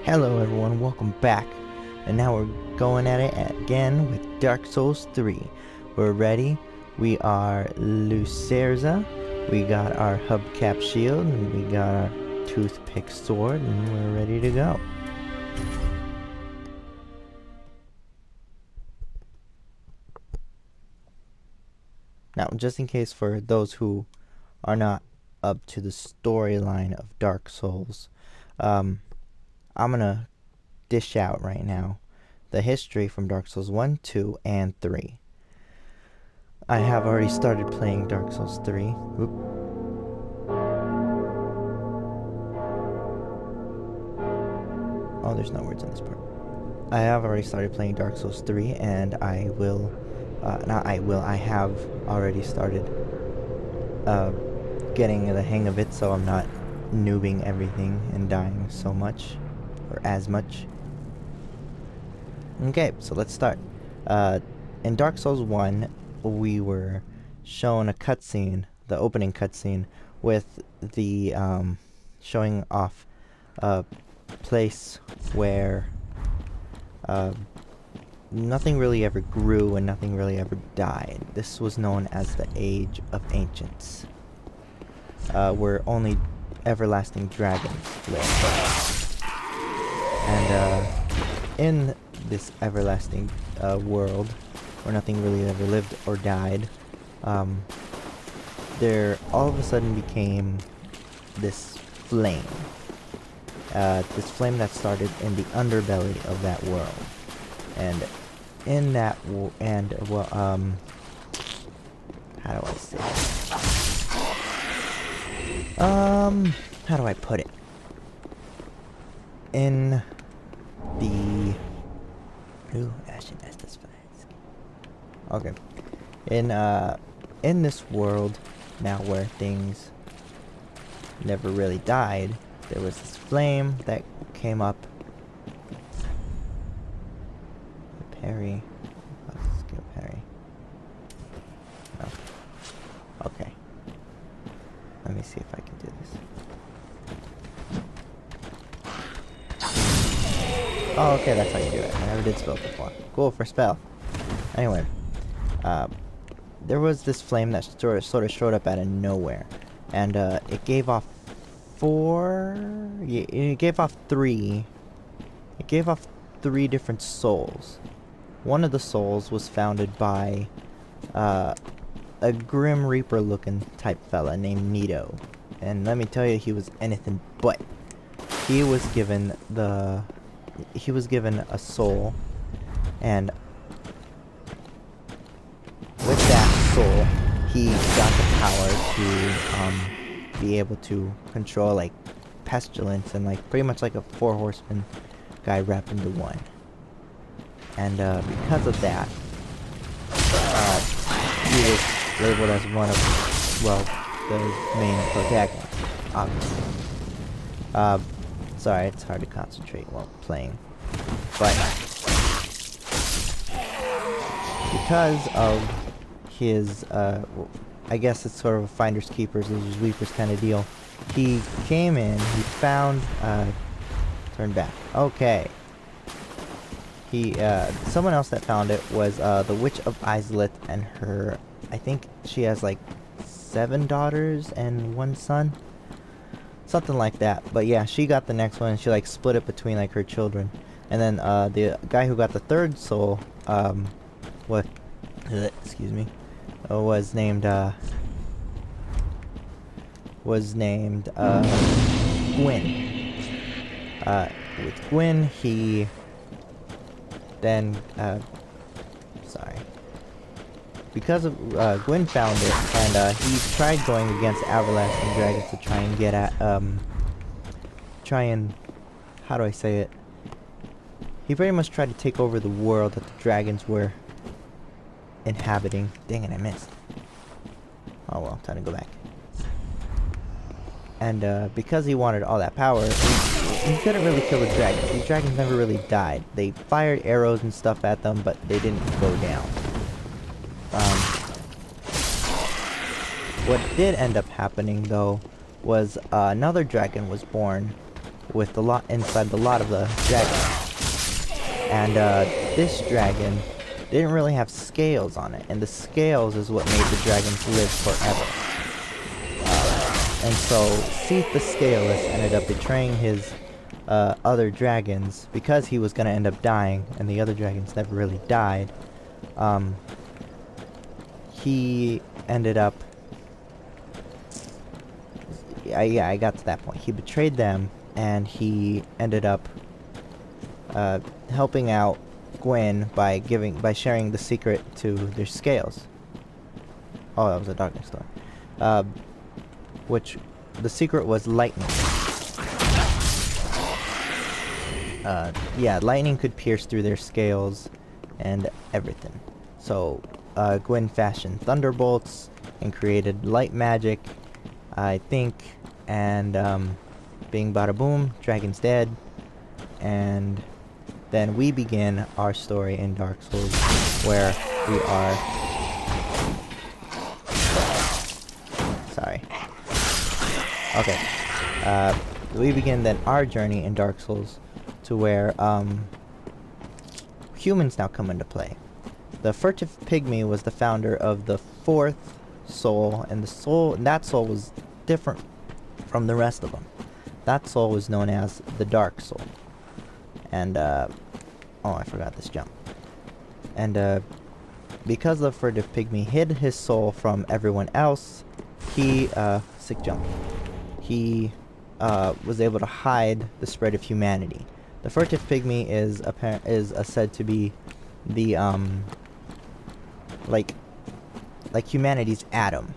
Hello everyone, welcome back. And now we're going at it again with Dark Souls 3. We're ready. We are Lucerza. We got our hubcap shield and we got our toothpick sword and we're ready to go. Now, just in case for those who are not up to the storyline of Dark Souls, I'm gonna dish out right now the history from Dark Souls 1, 2, and 3. I have already started playing Dark Souls 3. Oop. Oh, there's no words in this part. I have already started playing Dark Souls 3, and I have already started getting the hang of it, so I'm not noobing everything and dying so much, or as much. Okay, so let's start. In Dark Souls 1, we were shown a cutscene, the opening cutscene, with the showing off a place where nothing really ever grew and nothing really ever died. This was known as the Age of Ancients, where only everlasting dragons live. And in this everlasting world, where nothing really ever lived or died, there all of a sudden became this flame. This flame that started in the underbelly of that world. And in that how do I say it? How do I put it? In the Ashen Estus Flask. Okay. In this world now where things never really died, there was this flame that came up. Parry. Skill parry. No. Okay. Let me see if I can do this. Oh, okay, that's how you do it. I never did spell before. Cool for spell. Anyway, there was this flame that sort of showed up out of nowhere, and it gave off it gave off three different souls. One of the souls was founded by a Grim Reaper looking type fella named Nito, and let me tell you, he was anything but. He was given a soul, and with that soul, he got the power to be able to control like pestilence and like pretty much like a 4 horseman guy wrapped into one. And because of that, he was labeled as one of, well, the main protagonists, obviously. Sorry, it's hard to concentrate while playing. But because of his, I guess it's sort of a finders keepers, losers weepers kind of deal, he came in, he found, turn back, okay. Someone else that found it was, the Witch of Izalith, and her, I think she has like 7 daughters and 1 son. Something like that. But yeah, she got the next one, and she like split it between like her children. And then, the guy who got the 3rd soul, excuse me, was named Gwyn. With Gwyn, he then, because of, Gwyn found it, and, he tried going against everlasting dragons to try and get at, how do I say it? He very much tried to take over the world that the dragons were inhabiting. Dang it, I missed. Oh well, time to go back. And, because he wanted all that power, he couldn't really kill the dragons. These dragons never really died. They fired arrows and stuff at them, but they didn't go down. What did end up happening, though, was another dragon was born with the lot inside the lot of the dragon. And this dragon didn't really have scales on it, and the scales is what made the dragons live forever. And so Seath the Scaleless ended up betraying his other dragons because he was going to end up dying, and the other dragons never really died. He ended up... Yeah, I got to that point. He betrayed them, and he ended up helping out Gwyn by sharing the secret to their scales. Oh, that was a Darkness Storm. Which the secret was lightning. Yeah, lightning could pierce through their scales and everything. So Gwyn fashioned thunderbolts and created light magic, I think, and bing bada boom, dragon's dead. And then we begin our story in Dark Souls, where we are... Sorry. Okay. We begin then our journey in Dark Souls to where humans now come into play. The Furtive Pygmy was the founder of the fourth soul, and that soul was different from the rest of them. That soul was known as the Dark Soul. And oh, I forgot this jump. And because the Furtive Pygmy hid his soul from everyone else, he sick jump. He was able to hide the spread of humanity. The Furtive Pygmy is said to be the like humanity's Adam.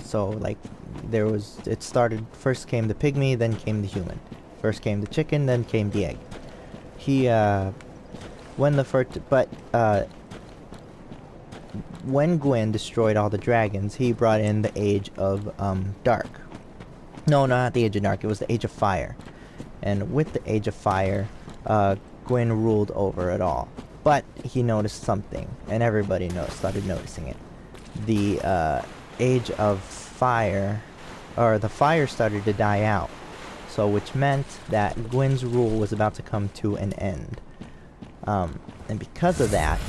So like it started, first came the pygmy, then came the human. First came the chicken, then came the egg. He when Gwyn destroyed all the dragons, he brought in the Age of Dark. No, not the Age of Dark, it was the Age of Fire. And with the Age of Fire, Gwyn ruled over it all. But he noticed something, and everybody started noticing it. The Age of Fire, or the fire started to die out. So, which meant that Gwyn's rule was about to come to an end. And because of that,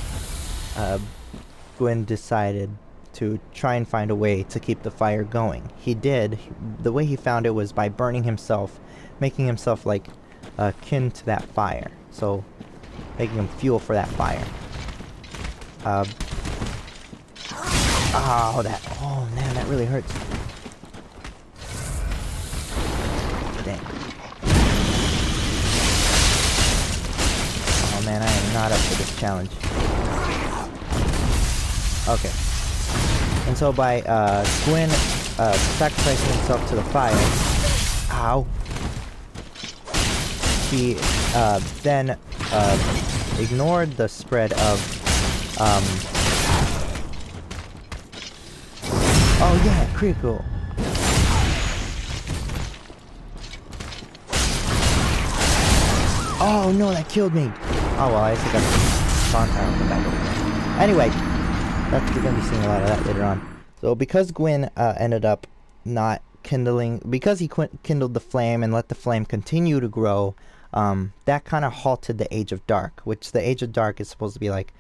Gwyn decided to try and find a way to keep the fire going. He did. The way he found it was by burning himself, making himself like kin to that fire. So, making him fuel for that fire. Oh man, that really hurts. Dang. Oh man, I am not up for this challenge. Okay. And so by Gwyn sacrificing himself to the fire, ow, he then ignored the spread of oh yeah, critical. Oh no, that killed me. Oh well, I think I spawn time come back over there. Anyway, we're gonna be seeing a lot of that later on. So because Gwyn ended up not kindling, because he kindled the flame and let the flame continue to grow, that kind of halted the Age of Dark, which the Age of Dark is supposed to be like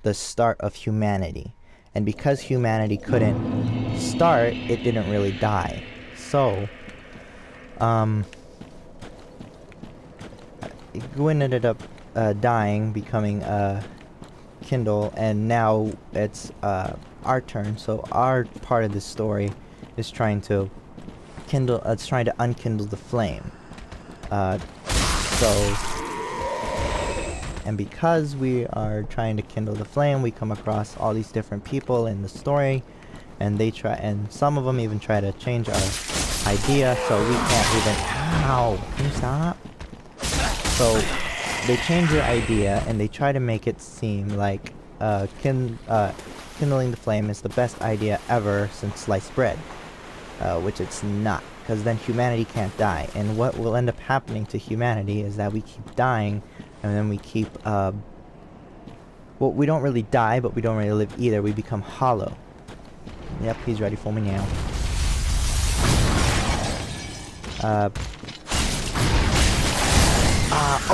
the start of humanity. And because humanity couldn't start, it didn't really die. So, Gwyn ended up dying, becoming Kindle, and now it's our turn. So our part of this story is trying to unkindle the flame. And because we are trying to kindle the flame, we come across all these different people in the story, and some of them even try to change our idea, so we can't even... Ow! Can you stop? So, they change your idea, and they try to make it seem like kindling the flame is the best idea ever since sliced bread. Which it's not, because then humanity can't die, and what will end up happening to humanity is that we keep dying, and then we keep, well, we don't really die, but we don't really live either. We become hollow. Yep, he's ready for me now.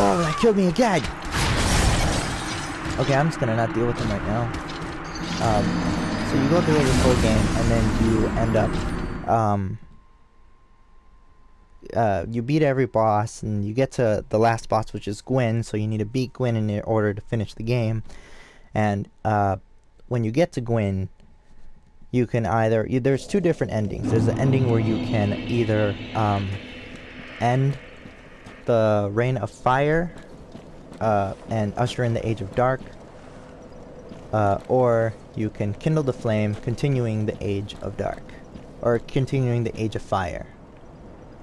Oh, that killed me again! Okay, I'm just gonna not deal with him right now. So you go through this whole game, and then you end up, you beat every boss, and you get to the last boss, which is Gwyn, so you need to beat Gwyn in order to finish the game. And, when you get to Gwyn, you can either, there's two different endings. There's an ending where you can either, end the Reign of Fire, and usher in the Age of Dark, or you can kindle the flame, continuing the Age of Dark, or continuing the Age of Fire.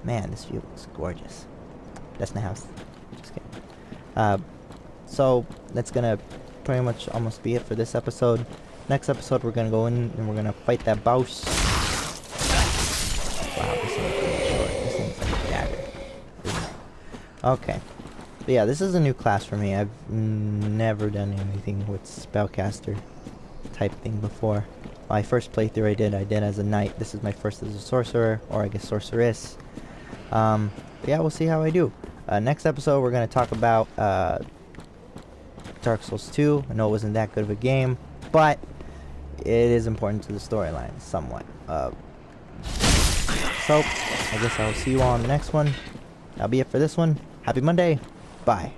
Man, this view looks gorgeous. That's my house. Just kidding. So that's gonna pretty much almost be it for this episode. Next episode, we're gonna go in and we're gonna fight that boss. Wow, this thing's really short. This thing's like a dagger. Okay. But yeah, this is a new class for me. I've never done anything with spellcaster type thing before. My first playthrough I did as a knight. This is my first as a sorcerer, or I guess sorceress. But yeah, we'll see how I do. Next episode, we're gonna talk about Dark Souls 2. I know it wasn't that good of a game, but it is important to the storyline somewhat. So I guess I'll see you all on the next one. That'll be it for this one. Happy Monday. Bye.